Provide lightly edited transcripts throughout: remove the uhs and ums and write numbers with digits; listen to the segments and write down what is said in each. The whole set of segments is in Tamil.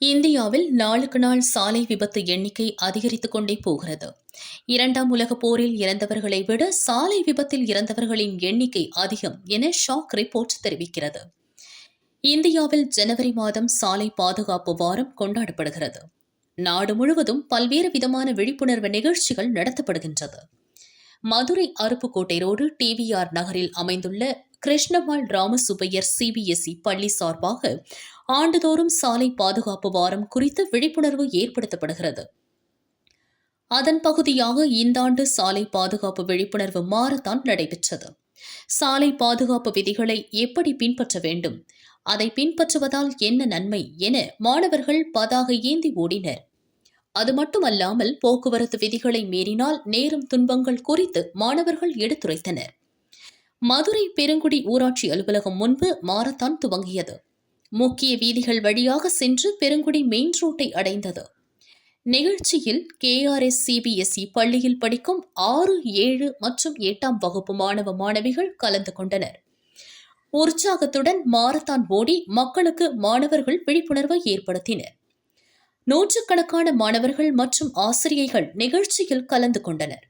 இந்தியாவில் நாளுக்கு நாள் சாலை விபத்து எண்ணிக்கை அதிகரித்துக் கொண்டே போகிறது. இரண்டாம் உலகப் போரில் இறந்தவர்களை விட சாலை விபத்தில் இறந்தவர்களின் எண்ணிக்கை அதிகம் என ஷாக் ரிப்போர்ட் தெரிவிக்கிறது. இந்தியாவில் ஜனவரி மாதம் சாலை பாதுகாப்பு வாரம் கொண்டாடப்படுகிறது. நாடு முழுவதும் பல்வேறு விதமான விழிப்புணர்வு நிகழ்ச்சிகள் நடத்தப்படுகின்றது. மதுரை அருப்புக்கோட்டை ரோடு டிவிஆர் நகரில் அமைந்துள்ள கிருஷ்ணம்மாள் ராமசுப்பையர் சிபிஎஸ்இ பள்ளி சார்பாக ஆண்டுதோறும் சாலை பாதுகாப்பு வாரம் குறித்து விழிப்புணர்வு ஏற்படுத்தப்படுகிறது. அதன் பகுதியாக இந்த ஆண்டு சாலை பாதுகாப்பு விழிப்புணர்வு மாரத்தான் நடைபெற்றது. சாலை பாதுகாப்பு விதிகளை எப்படி பின்பற்ற வேண்டும், அதை பின்பற்றுவதால் என்ன நன்மை என மாணவர்கள் பதாகை ஏந்தி ஓடினர். அது மட்டுமல்லாமல் போக்குவரத்து விதிகளை மீறினால் நேரும் துன்பங்கள் குறித்து மாணவர்கள் எடுத்துரைத்தனர். மதுரை பெருங்குடி ஊராட்சி அலுவலகம் முன்பு மாரத்தான் துவங்கியது. முக்கிய வீதிகள் வழியாக சென்று பெருங்குடி மெயின் ரோட்டை அடைந்தது. நிகழ்ச்சியில் KRS CBSE பள்ளியில் படிக்கும் 6, 7 மற்றும் 8ஆம் வகுப்பு மாணவ மாணவிகள் கலந்து கொண்டனர். உற்சாகத்துடன் மாரத்தான் ஓடி மக்களுக்கு மாணவர்கள் விழிப்புணர்வை ஏற்படுத்தினர். நூற்றுக்கணக்கான மாணவர்கள் மற்றும் ஆசிரியைகள் நிகழ்ச்சியில் கலந்து கொண்டனர்.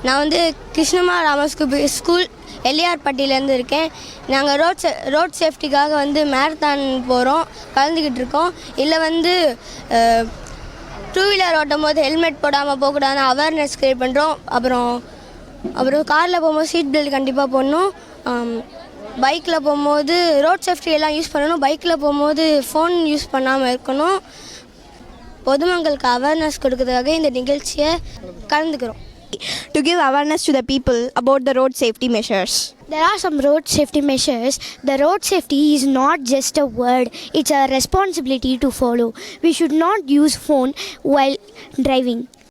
நான் கிருஷ்ணம்மா ராமசுப்பையர் ஸ்கூல் எல்லையார்பட்டியிலேருந்து இருக்கேன். நாங்கள் ரோட் சேஃப்டிக்காக மேரத்தான் போகிறோம், கலந்துக்கிட்டு இருக்கோம். இல்லை டூ வீலர் ஓட்டும் போது ஹெல்மெட் போடாமல் போகக்கூடாதுன்னு அவேர்னஸ் க்ரியேட் பண்ணுறோம். அப்புறம் காரில் போகும்போது சீட் பெல்ட் கண்டிப்பாக போடணும். பைக்கில் போகும்போது ரோட் சேஃப்டி எல்லாம் யூஸ் பண்ணணும். பைக்கில் போகும்போது ஃபோன் யூஸ் பண்ணாமல் இருக்கணும். பொதுமக்களுக்கு அவேர்னஸ் கொடுக்கறதுக்காக இந்த நிகழ்ச்சியை கலந்துக்கிறோம். To give awareness to the people about the road safety measures. There are some road safety measures. The road safety is not just a word, it's a responsibility to follow. We should not use phone while driving.